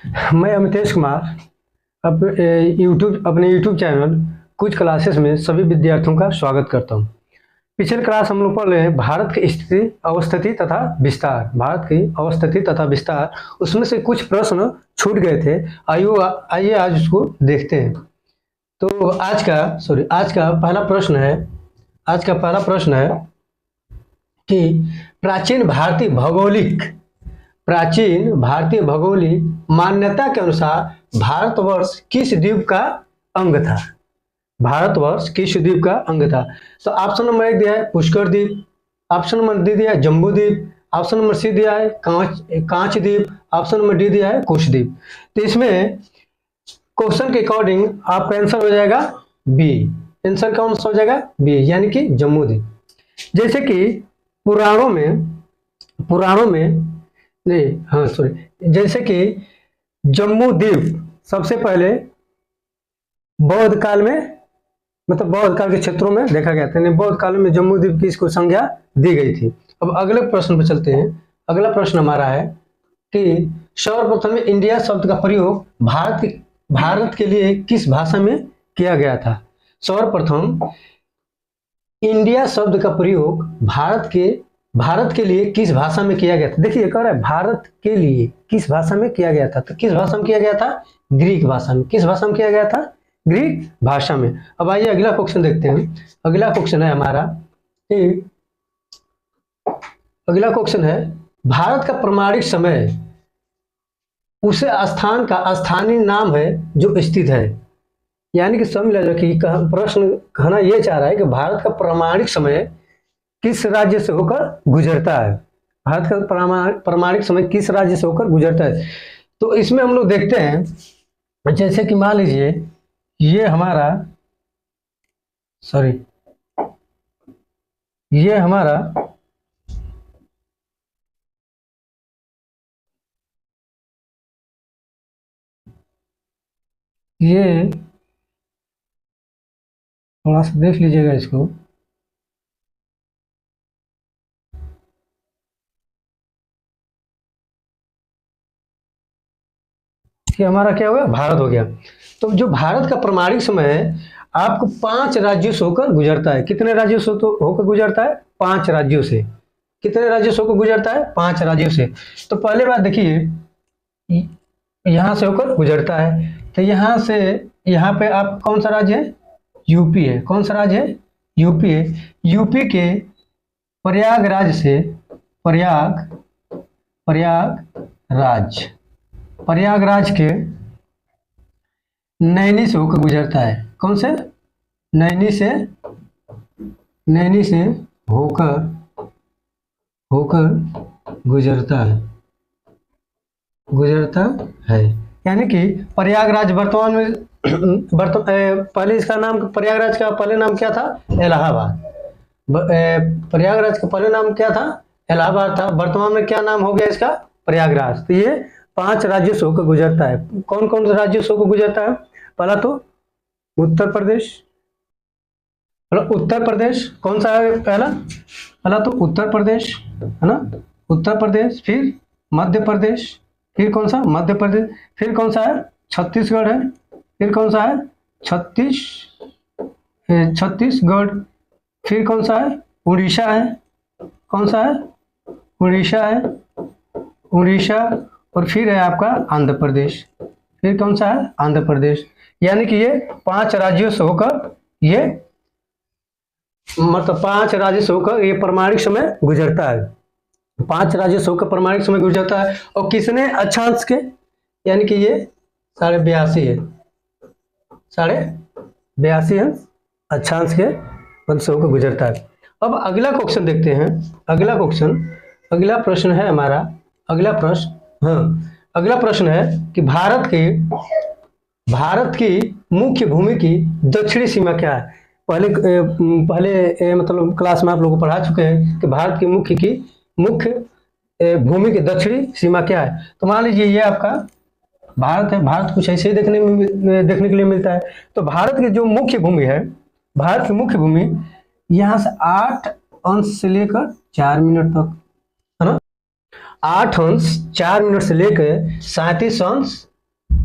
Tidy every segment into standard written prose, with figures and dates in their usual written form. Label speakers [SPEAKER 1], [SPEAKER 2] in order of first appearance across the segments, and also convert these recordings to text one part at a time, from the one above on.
[SPEAKER 1] मैं अमितेश कुमार अपने YouTube channel कुछ क्लासेस में सभी विद्यार्थियों का स्वागत करता हूं। पिछले क्लास हम लोग पढ़ रहे हैं भारत की स्थिति, अवस्थिति तथा विस्तार। भारत की अवस्थिति तथा विस्तार, उसमें से कुछ प्रश्न छूट गए थे। आइए आज उसको देखते हैं। तो आज का पहला प्रश्न है कि प्राचीन भारतीय भौगोलिक मान्यता के अनुसार भारतवर्ष किस द्वीप का अंग था? भारतवर्ष किस द्वीप का अंग था? तो ऑप्शन नंबर 1 दिया है पुष्कर द्वीप, ऑप्शन नंबर डी दिया है जम्बू द्वीप, ऑप्शन नंबर सी दिया है कांच द्वीप, ऑप्शन नंबर डी दिया है कुश द्वीप। तो इसमें क्वेश्चन के अकॉर्डिंग आपका आंसर हो जाएगा बी। आंसर कौन सा हो जाएगा? बी, यानी कि जम्मू द्वीप। जैसे कि पुराणों में जैसे कि जम्मू द्वीप सबसे पहले बौद्ध काल के क्षेत्रों में देखा गया था। बौद्ध काल में जम्मू द्वीप की इसको संज्ञा दी गई थी। अब अगले प्रश्न पर चलते हैं। अगला प्रश्न हमारा है कि सर्वप्रथम इंडिया शब्द का प्रयोग भारत के लिए किस भाषा में किया गया था? सर्वप्रथम इंडिया शब्द का प्रयोग भारत के लिए किस भाषा में किया गया था? देखिए कह रहा है भारत के लिए किस भाषा में किया गया था। तो किस भाषा में किया गया था? ग्रीक भाषा में। किस भाषा में किया गया था? ग्रीक भाषा में। अब आइए अगला क्वेश्चन देखते हैं। अगला क्वेश्चन है हमारा, अगला क्वेश्चन है भारत का प्रमाणिक समय उसे स्थान का स्थानीय नाम है जो स्थित है। यानी कि समझ लीजिए कि प्रश्न कहना यह चाह रहा है कि भारत का प्रमाणिक समय किस राज्य से होकर गुजरता है? भारत का प्रमाणिक समय किस राज्य से होकर गुजरता है? तो इसमें हम लोग देखते हैं, जैसे कि मान लीजिए ये हमारा ये थोड़ा सा देख लीजिएगा इसको। कि हमारा क्या हो गया? भारत हो गया। तो जो भारत का प्रमाणिक समय है आपको 5 राज्यों से होकर गुजरता है। कितने राज्यों से होकर गुजरता है? 5 राज्यों से। कितने राज्यों से होकर गुजरता है? 5 राज्यों से। तो पहले बात देखिए यहां से होकर गुजरता है। तो यहाँ पे आप कौन सा राज्य है? यूपी है। कौन सा राज्य है? यूपी है। यूपी के प्रयागराज के नैनी से होकर गुजरता है। कौन से? नैनी से होकर गुजरता है। यानी कि प्रयागराज वर्तमान में पहले इसका नाम, प्रयागराज का पहले नाम क्या था? इलाहाबाद। प्रयागराज का पहले नाम क्या था? इलाहाबाद था। वर्तमान में क्या नाम हो गया इसका? प्रयागराज। तो ये 5 राज्यों से होकर गुजरता है। कौन कौन से राज्यों से होकर गुजरता है? पहला तो उत्तर प्रदेश। कौन सा है पहला तो उत्तर प्रदेश है ना, उत्तर प्रदेश। फिर मध्य प्रदेश। फिर कौन सा? मध्य प्रदेश। फिर कौन सा है? छत्तीसगढ़ है। फिर कौन सा है? छत्तीसगढ़। फिर कौन सा है? उड़ीसा है। कौन सा है? उड़ीसा। और फिर है आपका आंध्र प्रदेश। फिर कौन सा है? आंध्र प्रदेश। यानी कि ये 5 राज्यों से होकर ये प्रमाणिक समय गुजरता है। 5 राज्यों से होकर प्रमाणिक समय गुजरता है। और किसने अक्षांश के? यानी कि ये 82.5 है। 82.5 अंश अक्षांश के वंश से होकर गुजरता है। अब अगला क्वेश्चन देखते हैं। अगला प्रश्न है हमारा, अगला प्रश्न है कि भारत की मुख्य भूमि की दक्षिणी सीमा क्या है? पहले मतलब क्लास में आप लोगों को पढ़ा चुके हैं कि भारत की मुख्य भूमि की दक्षिणी सीमा क्या है। तो मान लीजिए ये आपका भारत है। भारत कुछ ऐसे ही देखने के लिए मिलता है। तो भारत की जो मुख्य भूमि है, भारत की मुख्य भूमि यहाँ से 8 अंश से लेकर 4 मिनट तक, है ना, 8 अंश 4 मिनट से लेकर 37 अंश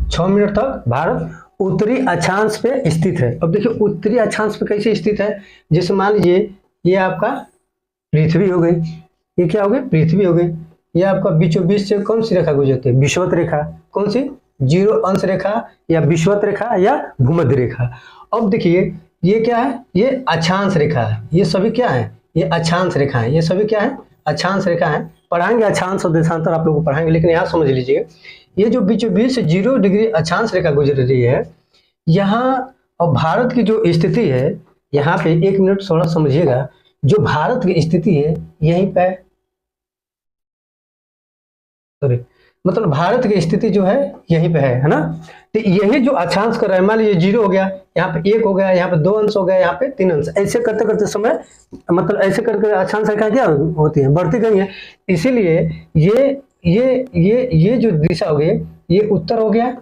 [SPEAKER 1] 6 मिनट तक भारत उत्तरी अक्षांश पे स्थित है। अब देखिए उत्तरी अक्षांश पे कैसे स्थित है, जैसे मान लीजिए ये आपका पृथ्वी हो गई, ये क्या हो गई, पृथ्वी हो गई। ये आपका बीचों बीच से कौन सी रेखा गुजरती है, विषुवत रेखा। कौन सी, 0 अंश रेखा या विषुवत रेखा या भूमध्य रेखा। अब देखिए ये क्या है, ये अक्षांश रेखा है। ये सभी क्या है, ये अक्षांश रेखा है। ये सभी क्या है, अक्षांश रेखा है। पढ़ाएंगे अक्षांश और देशांतर आप लोगों को पढ़ाएंगे, लेकिन यहाँ समझ लीजिए ये जो बीचों बीच से 0 डिग्री अक्षांश रेखा गुजर रही है यहाँ, और भारत की जो स्थिति है यहाँ पे, 1 मिनट थोड़ा समझिएगा, जो भारत की स्थिति है यहीं पे, सॉरी मतलब भारत की स्थिति जो है यहीं पे है ना। तो यही जो अक्षांश कर रहा है, मान लीजिए 0 हो गया, यहाँ पे 1 हो गया, यहाँ पे 2 अंश हो गया, यहाँ पे 3 अंश, ऐसे करते करते समय मतलब ऐसे करके अक्षांश रेखा क्या होती है, बढ़ती गई है। इसीलिए ये जो दिशा हो गई, ये उत्तर हो गया,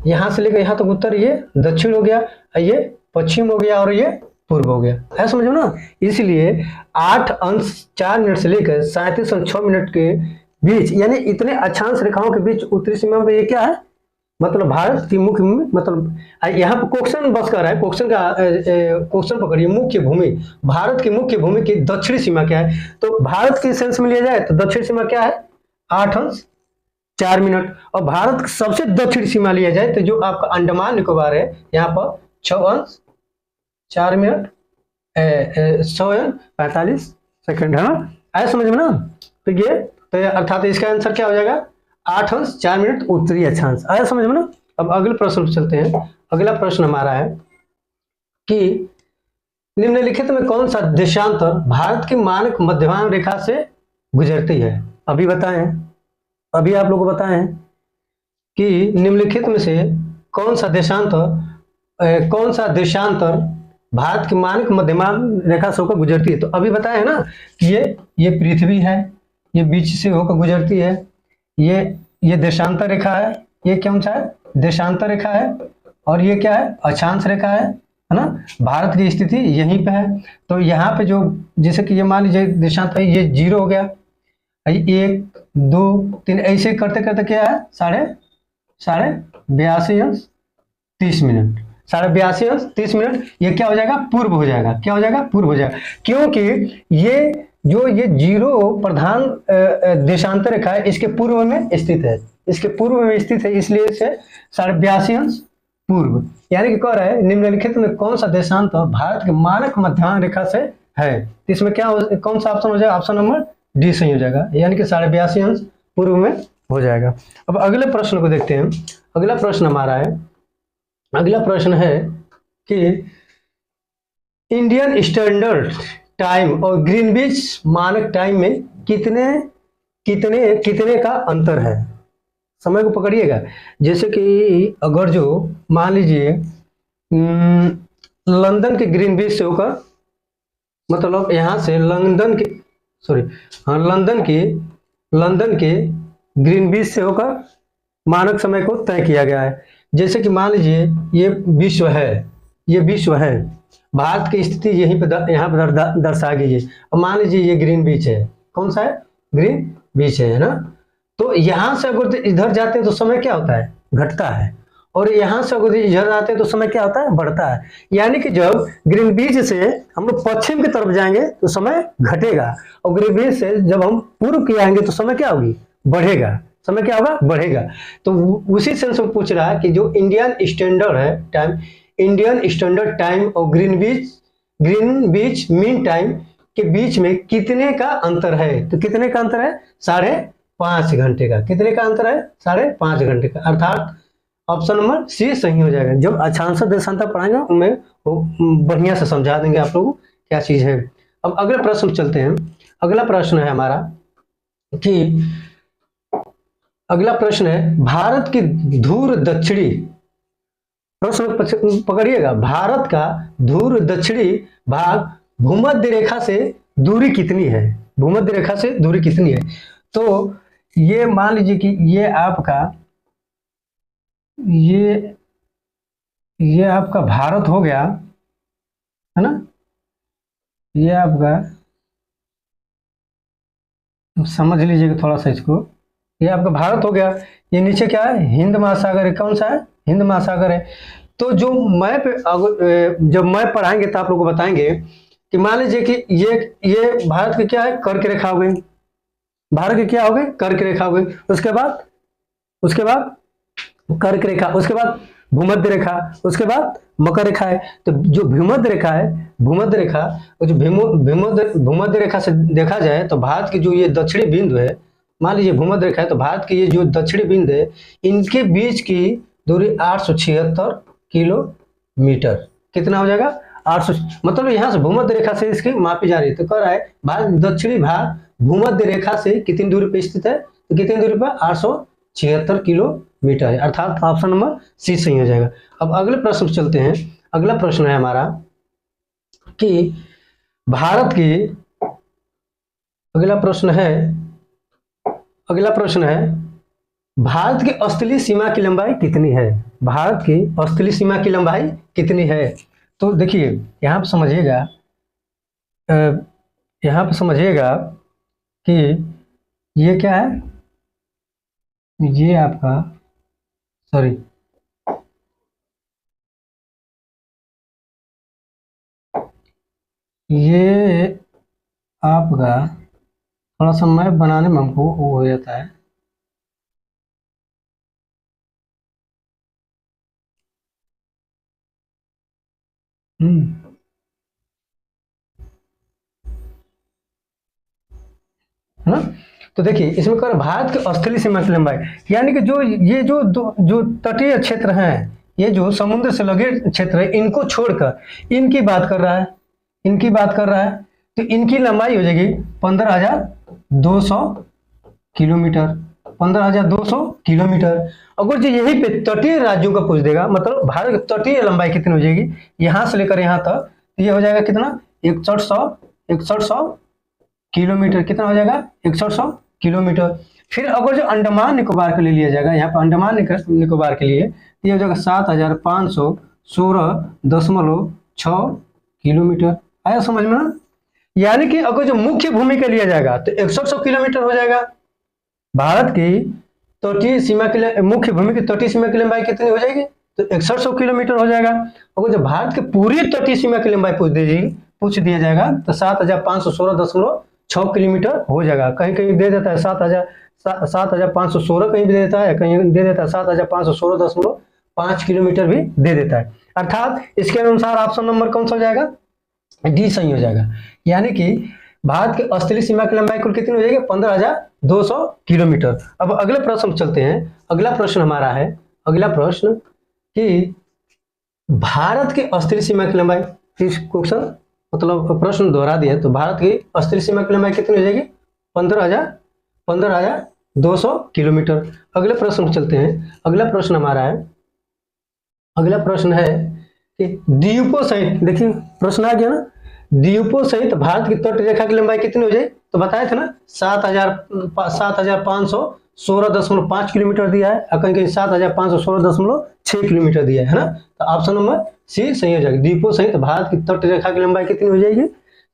[SPEAKER 1] यहाँ से लेकर यहाँ तक उत्तर, ये दक्षिण हो गया, ये पश्चिम हो गया, और ये पूर्व हो गया है, समझो ना। इसलिए 8 अंश 4 मिनट से लेकर 37 अंश 6 मिनट के बीच, यानी इतने अक्षांश रेखाओं के बीच उत्तरी सीमा पे ये क्या है, मतलब भारत की मुख्य भूमि, मतलब यहाँ पे क्वेश्चन बस कर रहा है, क्वेश्चन का क्वेश्चन पकड़िए, मुख्य भूमि, भारत की मुख्य भूमि की दक्षिणी सीमा क्या है। तो भारत की सेंस में लिया जाए तो दक्षिणी सीमा क्या है, 8 अंश 4 मिनट। और भारत की सबसे दक्षिणी सीमा लिया जाए तो जो आपका अंडमान निकोबार है, यहाँ पर 6 अंश 4 मिनट 145 सेकंड है ना, आया समझ में ना। तो ये तो अर्थात इसका आंसर क्या हो जाएगा, 8 अंश 4 मिनट उत्तरी अक्षांश, आया समझ में ना। अब अगले प्रश्न पर चलते हैं। अगला प्रश्न हमारा है कि निम्नलिखित में कौन सा देशांतर भारत की मानक मध्यमान रेखा से गुजरती है। अभी बताएं, अभी आप लोगों को बताएं कि निम्नलिखित में से कौन सा देशांतर भारत की मानक मध्यमान रेखा से होकर गुजरती है। तो अभी बताया है ना कि ये पृथ्वी है, ये बीच से होकर गुजरती है, ये देशांतर रेखा है, ये कौन सा है, देशांतर रेखा है, और ये क्या है, अक्षांश रेखा है ना। भारत की स्थिति यहीं पे है। तो यहाँ पे जो जैसे कि ये मान लीजिए देशांतर, ये 0 हो गया, 1 2 3 ऐसे करते करते क्या है, साढ़े 82 अंश 30 मिनट, 82 अंश 30 मिनट, ये क्या हो जाएगा, पूर्व हो जाएगा। क्या हो जाएगा, पूर्व हो जाएगा, क्योंकि ये 0 प्रधान देशांतर रेखा है, इसके पूर्व में स्थित है, इसके पूर्व में स्थित है, इसलिए इसे 82 अंश पूर्व। यानी कि कह रहा है निम्नलिखित में कौन सा देशांतर भारत के मानक मध्यमान रेखा से है। तो इसमें क्या कौन सा ऑप्शन हो जाएगा, ऑप्शन नंबर डी सही हो जाएगा, यानी कि 82 अंश पूर्व में हो जाएगा। अब अगले प्रश्न को देखते हैं। अगला प्रश्न हमारा है, अगला प्रश्न है कि इंडियन स्टैंडर्ड टाइम और ग्रीनविच मानक टाइम में कितने का अंतर है। समय को पकड़िएगा। जैसे कि अगर जो मान लीजिए लंदन के ग्रीनविच से होकर, मतलब यहाँ से लंदन के ग्रीनविच से होकर मानक समय को तय किया गया है। जैसे कि मान लीजिए ये विश्व है, भारत की स्थिति यहीं पे यहाँ पर दर्शा गई है। अब मान लीजिए ये ग्रीनविच है, कौन सा है, ग्रीनविच है ना। तो यहाँ से अगर इधर जाते हैं तो समय क्या होता है, घटता है, और यहाँ से अगर इधर आते हैं तो समय क्या होता है, बढ़ता है। यानी कि जब ग्रीनविच से हम लोग पश्चिम की तरफ जाएंगे तो समय घटेगा, और ग्रीनविच से जब हम पूर्व की आएंगे तो समय क्या होगी, बढ़ेगा, समय क्या होगा, बढ़ेगा। तो उसी सेंस में पूछ रहा है कि जो इंडियन स्टैंडर्ड टाइम और ग्रीनविच मीन टाइम के बीच में कितने का अंतर है। तो कितने का अंतर है, 5.5 घंटे का। कितने का अंतर है, 5.5 घंटे का, अर्थात ऑप्शन नंबर सी सही हो जाएगा। जब अक्षांश देशांतर पढ़ाएंगे उनमें बढ़िया से समझा देंगे आप लोग क्या चीज है। अब अगले प्रश्न चलते हैं। अगला प्रश्न है हमारा कि अगला प्रश्न है भारत की धूर दक्षिणी, प्रश्न पकड़िएगा, भारत का धूर दक्षिणी भाग भूमध्य रेखा से दूरी कितनी है, भूमध्य रेखा से दूरी कितनी है। तो ये मान लीजिए कि ये आपका भारत हो गया है ना, ये आपका समझ लीजिएगा थोड़ा सा इसको, ये आपका भारत हो गया। ये नीचे क्या है, हिंद महासागर है। कौन सा है, हिंद महासागर है। तो जो मैप जब मैप पढ़ाएंगे तो आप लोग को बताएंगे कि मान लीजिए कि ये भारत की क्या है, कर्क रेखा हो गई। भारत की क्या हो गई, कर्क रेखा हो गई। उसके बाद कर्क रेखा, उसके बाद भूमध्य रेखा, उसके बाद मकर रेखा है। तो जो भूमध्य रेखा है, भूमध्य रेखा, और जो भूमध्य रेखा से देखा जाए तो भारत की जो ये दक्षिणी बिंदु है, मान लीजिए भूमध्य रेखा है, तो भारत की ये जो दक्षिणी बिंदु है, इनके बीच की दूरी 876 किलोमीटर। कितना हो जाएगा, 800। मतलब यहाँ से भूमध्य रेखा से इसकी मापी जा रही है। तो कह रहा है भारत दक्षिणी भाग भूमध्य रेखा से कितनी दूरी पे स्थित है, तो कितनी दूरी पर, 876 किलोमीटर है। अर्थात ऑप्शन नंबर सी सही हो जाएगा। अब अगले प्रश्न पर चलते हैं। अगला प्रश्न है हमारा कि भारत की, अगला प्रश्न है भारत की औसतली सीमा की लंबाई कितनी है। भारत की औसतली सीमा की लंबाई कितनी है। तो देखिए यहाँ पर समझिएगा कि ये क्या है, ये आपका, सॉरी, ये आपका थोड़ा सा मैप बनाने में हमको वो हो जाता है। है ना। तो देखिए इसमें कर भारत की औसतली सीमा की लंबाई, यानी कि जो तटीय क्षेत्र हैं, ये जो समुद्र से लगे क्षेत्र है, इनको छोड़कर इनकी बात कर रहा है। तो इनकी लंबाई हो जाएगी 15,200 किलोमीटर। 15,200 किलोमीटर। अगर जो यहीं पे तटीय राज्यों का पूछ देगा, मतलब भारत की तटीय लंबाई कितनी हो जाएगी, यहां से लेकर यहां तक, ये हो जाएगा कितना, 6100 किलोमीटर। कितना हो जाएगा, 6100 किलोमीटर। फिर अगर जो अंडमान निकोबार के लिए लिया जाएगा, यहाँ पर अंडमान निकोबार के लिए ये हो जाएगा 7,516.6 किलोमीटर। आया समझ में ना। यानी कि अगर जो मुख्य भूमि का लिया जाएगा तो 6100 किलोमीटर हो जाएगा। भारत की तटीय सीमा के मुख्य भूमि की तटीय सीमा की लंबाई कितनी हो जाएगी, तो 6100 किलोमीटर हो जाएगा। अगर जो भारत की पूरी तटीय सीमा की लंबाई पूछ दिया जाएगा तो 7,516.6 किलोमीटर हो जाएगा। कहीं कहीं दे देता है 7,516 कहीं भी दे देता है, कहीं दे देता है 7,516.5 किलोमीटर भी दे देता है। अर्थात इसके अनुसार ऑप्शन नंबर कौन सा हो जाएगा, डी सही हो जाएगा। यानी कि भारत की औसतली सीमा की लंबाई कुल कितनी हो जाएगी, 15,200 किलोमीटर। अब अगले प्रश्न चलते हैं। अगला प्रश्न हमारा है, कि भारत की औसतली सीमा की लंबाई, इस क्वेश्चन मतलब प्रश्न दोहरा दिया, तो भारत की औसतली सीमा की लंबाई कितनी हो जाएगी, 15,200 किलोमीटर। अगले प्रश्न पर चलते हैं। अगला प्रश्न है कि द्वीपों सहित, देखिए प्रश्न आ गया ना, द्वीपों सहित भारत की तट रेखा की लंबाई कितनी हो जाए, तो बताए थे ना 7,516.5 किलोमीटर दिया है, और कहीं कहीं 7,516.6 किलोमीटर दिया है ना। तो ऑप्शन नंबर सी सही हो जाएगा। द्वीपों सहित भारत की तट रेखा की लंबाई कितनी हो जाएगी,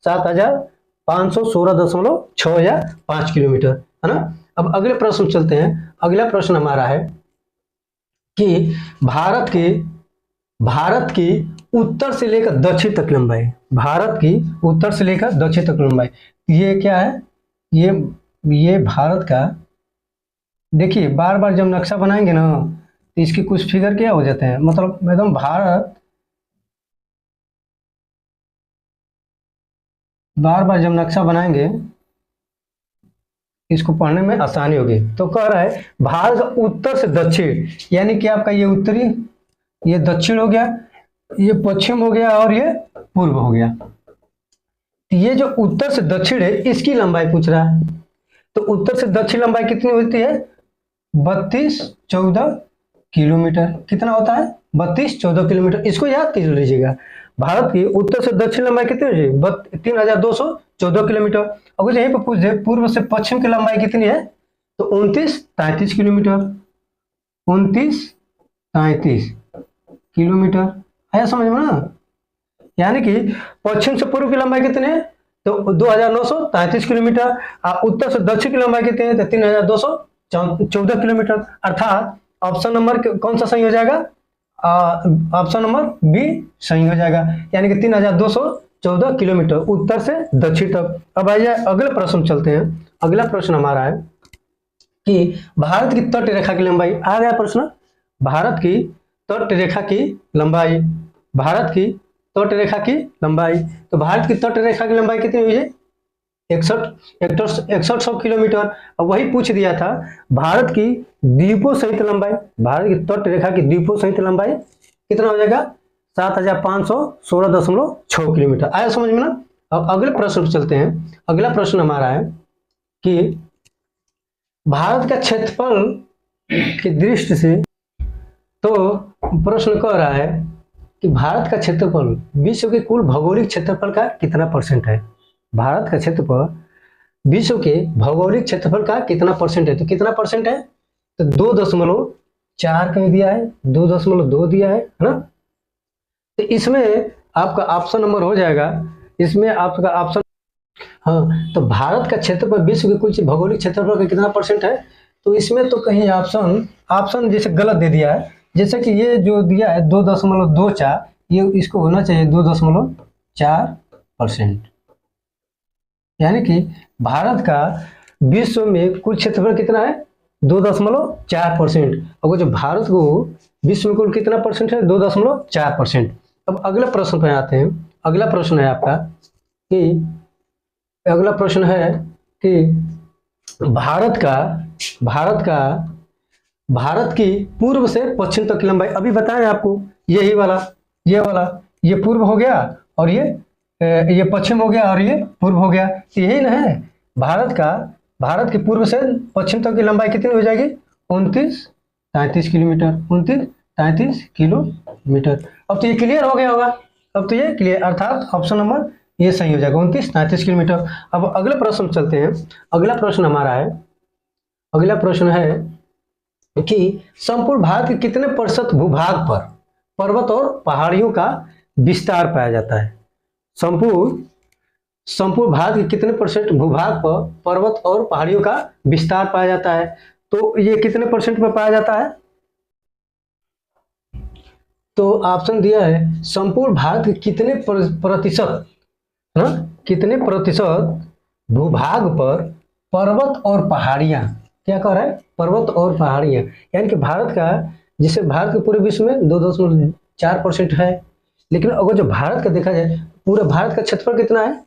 [SPEAKER 1] 7,516.6 या 5 किलोमीटर, है ना। अब अगले प्रश्न चलते हैं। अगला प्रश्न हमारा है कि भारत की उत्तर से लेकर दक्षिण तक लंबाई, भारत की उत्तर से लेकर दक्षिण तक लंबाई, ये क्या है, ये भारत का, देखिए बार बार जब नक्शा बनाएंगे ना तो इसकी कुछ फिगर क्या हो जाते हैं, मतलब एकदम भारत, बार बार जब नक्शा बनाएंगे इसको पढ़ने में आसानी होगी। तो कह रहा है भारत का उत्तर से दक्षिण, यानी कि आपका ये उत्तरी, ये दक्षिण हो गया, ये पश्चिम हो गया, और ये पूर्व हो गया। ये जो उत्तर से दक्षिण है इसकी लंबाई पूछ रहा है। तो उत्तर से दक्षिण लंबाई कितनी होती है, 3214 किलोमीटर। कितना होता है, 3214 किलोमीटर। इसको याद कर लीजिएगा। भारत की उत्तर से दक्षिण लंबाई कितनी हो जाएगी, 3214 किलोमीटर। अगर यहीं पर पूछ दे पूर्व से पश्चिम की लंबाई कितनी है, तो 2933 किलोमीटर। 2933 किलोमीटर। आया समझ में ना। यानी कि पश्चिम से पूर्व की लंबाई कितनी है, तो 2933 किलोमीटर। उत्तर से दक्षिण की लंबाई कितनी है, तो 3214 14 किलोमीटर, अर्थात ऑप्शन नंबर कौन सा सही हो जाएगा? ऑप्शन नंबर बी सही हो जाएगा, यानी कि 3214 किलोमीटर उत्तर से दक्षिण तक। अब आइए अगले प्रश्न चलते हैं। अगला प्रश्न हमारा है कि भारत की तट रेखा की लंबाई, आ गया प्रश्न, भारत की तट रेखा की लंबाई, भारत की तट रेखा की लंबाई। तो भारत की तट रेखा की लंबाई कितनी हुई है? 6100 किलोमीटर। अब वही पूछ दिया था भारत की द्वीपों सहित लंबाई, भारत की तट रेखा की द्वीपों सहित लंबाई कितना हो जाएगा? 7516.6 किलोमीटर। आया समझ में ना? अब अगले प्रश्न पर चलते हैं। अगला प्रश्न हमारा है कि भारत का क्षेत्रफल की दृष्टि से, तो प्रश्न कह रहा है कि भारत का क्षेत्रफल विश्व के कुल भौगोलिक क्षेत्रफल का कितना परसेंट है? भारत का क्षेत्रफल विश्व के भौगोलिक क्षेत्रफल का कितना परसेंट है? तो कितना परसेंट है? तो 2.4 कहीं दिया है, 2.2 दिया है ना? तो इसमें आपका ऑप्शन नंबर हो जाएगा, इसमें आपका ऑप्शन, हाँ, तो भारत का क्षेत्रफल विश्व के कुल भौगोलिक क्षेत्रफल का कितना परसेंट है? तो इसमें तो कहीं ऑप्शन जैसे गलत दे दिया है, जैसे कि ये जो दिया है 2.24, ये इसको होना चाहिए 2.4%, यानी कि भारत का विश्व में कुल क्षेत्रफल कितना है? 2.4%। और जो भारत को विश्व में कुल कितना परसेंट है? 2.4%। अब अगला प्रश्न पे आते हैं। अगला प्रश्न है आपका कि अगला प्रश्न है कि भारत की पूर्व से पश्चिम तक की लंबाई, अभी बताएं आपको, यही वाला, ये पूर्व हो गया और ये पश्चिम हो गया और ये पूर्व हो गया, तो यही ना है। भारत की पूर्व से पश्चिम तक की लंबाई कितनी हो जाएगी? 29-33 किलोमीटर, 29-33 किलोमीटर। अब तो ये क्लियर हो गया होगा, अब तो ये क्लियर, अर्थात ऑप्शन नंबर ये सही हो जाएगा, 29-33 किलोमीटर। अब अगले प्रश्न चलते हैं। अगला प्रश्न हमारा है, अगला प्रश्न है कि संपूर्ण भारत के कितने प्रतिशत भूभाग पर पर्वत और पहाड़ियों का विस्तार पाया जाता है? संपूर्ण भारत के कितने परसेंट भूभाग पर पर्वत और पहाड़ियों का विस्तार पाया जाता है? तो ये कितने परसेंट पर पाया जाता है? तो ऑप्शन दिया है संपूर्ण भारत के कितने प्रतिशत, ना, कितने प्रतिशत भूभाग पर पर्वत और पहाड़ियां, क्या कह रहा है? पर्वत और पहाड़ियां, यानी कि भारत का, जैसे भारत के पूरे विश्व में 2.4% है, लेकिन अगर जो भारत का देखा जाए, पूरे भारत का क्षेत्रफल कितना है?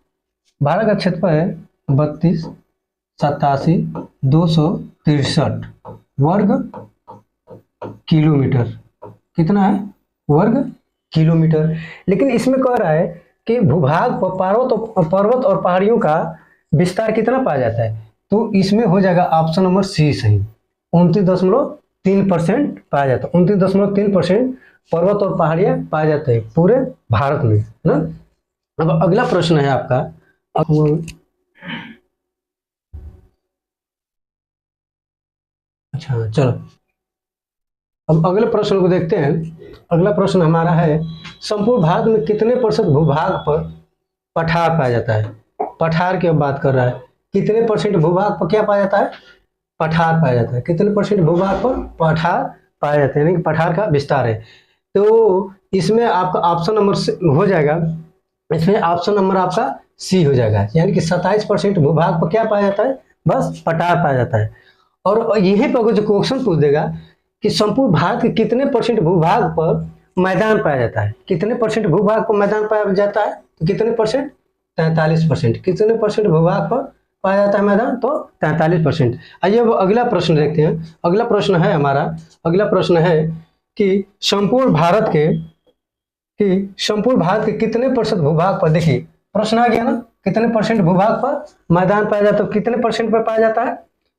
[SPEAKER 1] भारत का क्षेत्रफल है 32,87,263 वर्ग किलोमीटर। कितना है? वर्ग किलोमीटर। लेकिन इसमें कह रहा है कि भूभाग पर पर्वत और पहाड़ियों का विस्तार कितना पाया जाता है? तो इसमें हो जाएगा ऑप्शन नंबर सी सही, 29.3% पाया जाता है। 29.3% पर्वत और पहाड़ियां पाए जाते हैं पूरे भारत में ना। अब अगला प्रश्न है आपका, अच्छा चलो, अब अगले प्रश्न को देखते हैं। अगला प्रश्न हमारा है संपूर्ण भारत में कितने प्रतिशत भूभाग पर पठार पाया जाता है? पठार की बात कर रहा है, कितने परसेंट भूभाग पर क्या पाया जाता है? पठार पाया जाता है। कितने परसेंट भूभाग पर पठार पाया जाता है, यानी कि पठार का विस्तार है। तो इसमें आपका ऑप्शन नंबर हो जाएगा, इसमें ऑप्शन नंबर आपका सी हो जाएगा, यानी कि 27% भूभाग पर क्या पाया जाता है? बस पठार पाया जाता है। और यहीं पर जो क्वेश्चन पूछ देगा कि संपूर्ण भारत के कितने परसेंट भूभाग पर मैदान पाया जाता है? कितने परसेंट भूभाग पर मैदान पाया जाता है? तो कितने परसेंट? 43%। कितने परसेंट भूभाग पर पाया जाता है मैदान? तो 43%। आइए अब अगला प्रश्न देखते हैं। अगला प्रश्न है हमारा, अगला प्रश्न है कि संपूर्ण भारत के कितने प्रतिशत भूभाग पर, देखिए प्रश्न आ गया ना, कितने परसेंट भूभाग पर मैदान पाया जाता है? तो कितने परसेंट पर पाया जाता है?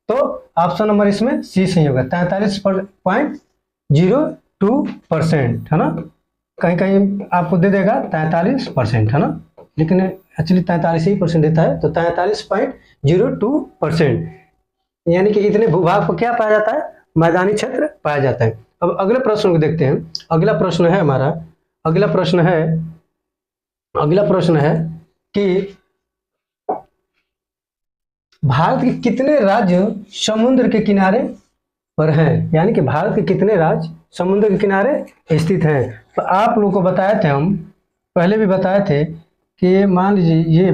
[SPEAKER 1] तो ऑप्शन नंबर इसमें सी सही होगा, 43.02% है ना। कहीं कहीं आपको दे देगा 43%, है ना, लेकिन एक्चुअली 43% देता है, तो 43.02%, यानी कि इतने भूभाग पर क्या पाया जाता है? मैदानी क्षेत्र पाया जाता है। अब अगले प्रश्न को देखते हैं। अगला प्रश्न है हमारा, अगला प्रश्न है कि भारत के कितने राज्य समुद्र के किनारे पर हैं, यानी कि भारत के कितने राज्य समुद्र के किनारे स्थित हैं। तो आप लोगों को बताए थे, हम पहले भी बताए थे कि मान लीजिए ये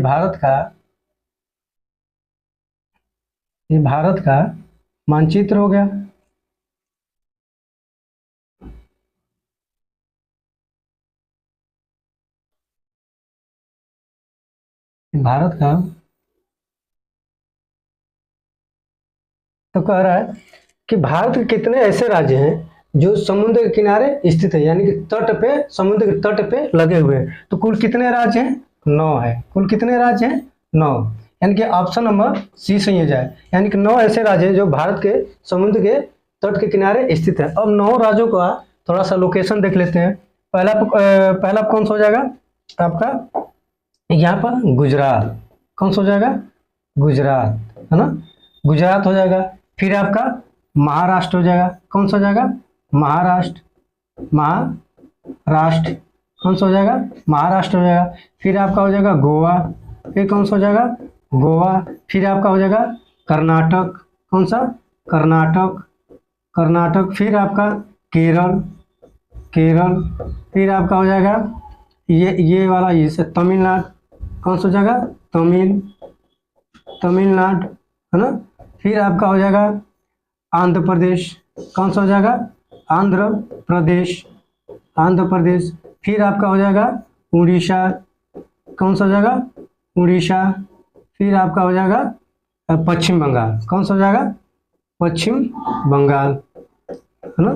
[SPEAKER 1] भारत का मानचित्र हो गया। भारत का तो कह रहा है कि भारत के कितने ऐसे राज्य हैं जो समुद्र के किनारे स्थित है, यानी कि तट पे, समुद्र के तट पे लगे हुए हैं। तो कुल कितने राज्य हैं? 9 है। कुल कितने राज्य हैं? 9। यानी कि ऑप्शन नंबर सी सही हो जाए, यानी कि 9 ऐसे राज्य हैं जो भारत के समुद्र के तट के किनारे स्थित है। अब 9 राज्यों का थोड़ा सा लोकेशन देख लेते हैं। पहला कौन सा हो जाएगा आपका? यहाँ पर गुजरात। कौन सा हो जाएगा? गुजरात, है ना, गुजरात हो जाएगा। फिर आपका महाराष्ट्र हो जाएगा। कौन सा हो जाएगा? महाराष्ट्र। महाराष्ट्र कौन सा हो जाएगा? महाराष्ट्र हो जाएगा। फिर आपका हो जाएगा गोवा। फिर कौन सा हो जाएगा? गोवा। फिर आपका हो जाएगा कर्नाटक। कौन सा? कर्नाटक। कर्नाटक। फिर आपका केरल। केरल। फिर आपका हो जाएगा ये वाला, ये से तमिलनाडु। कौन सा हो जाएगा? तमिलनाडु, है ना। फिर आपका हो जाएगा आंध्र प्रदेश। कौन सा हो जाएगा? आंध्र प्रदेश। आंध्र प्रदेश। फिर आपका हो जाएगा उड़ीसा। कौन सा हो जाएगा? उड़ीसा। फिर आपका हो जाएगा पश्चिम बंगाल। कौन सा हो जाएगा? पश्चिम बंगाल, है ना।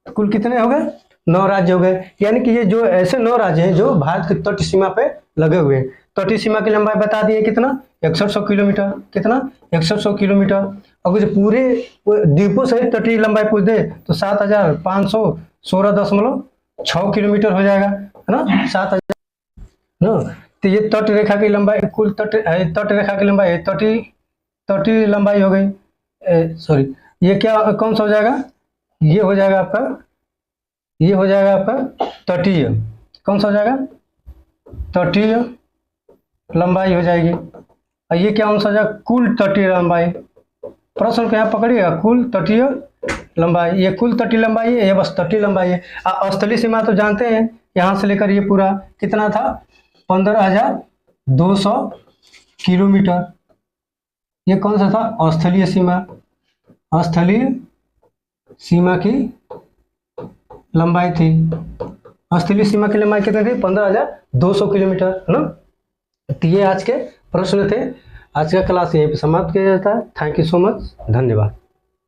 [SPEAKER 1] तो कुल कितने हो गए? 9 राज्य हो गए। यानी कि ये जो ऐसे 9 राज्य हैं जो भारत की तट सीमा पे लगे हुए हैं। तटीय सीमा की लंबाई बता दिए कितना? 6100 किलोमीटर। कितना? 6100 किलोमीटर। अगर जो पूरे द्वीपों सहित तटीय लंबाई पूछ दे तो 7516.6 किलोमीटर हो जाएगा, है ना। 7000 ना। तो ये तट रेखा की लंबाई, कुल तट रेखा की लंबाई, तटीय लंबाई हो गई। सॉरी, ये क्या, कौन सा हो जाएगा? ये हो जाएगा आपका तटीय। कौन सा हो जाएगा? तटीय लंबाई हो जाएगी। और ये क्या आंसर हो जाएगा? कुल तटीय लंबाई। प्रश्न को यहाँ पकड़िएगा, कुल तटीय लंबाई। ये कुल तटीय लंबाई है, ये बस तटीय लंबाई है। स्थलीय सीमा तो जानते हैं, यहाँ से लेकर ये पूरा कितना था? 15,200 किलोमीटर। ये कौन सा था? स्थलीय सीमा। स्थलीय सीमा की लंबाई थी। स्थलीय सीमा की लंबाई कितनी थी? 15,200 किलोमीटर, है ना। तो ये आज के प्रश्न थे। आज का क्लास यहीं पे समाप्त किया जाता है। थैंक यू सो मच, धन्यवाद।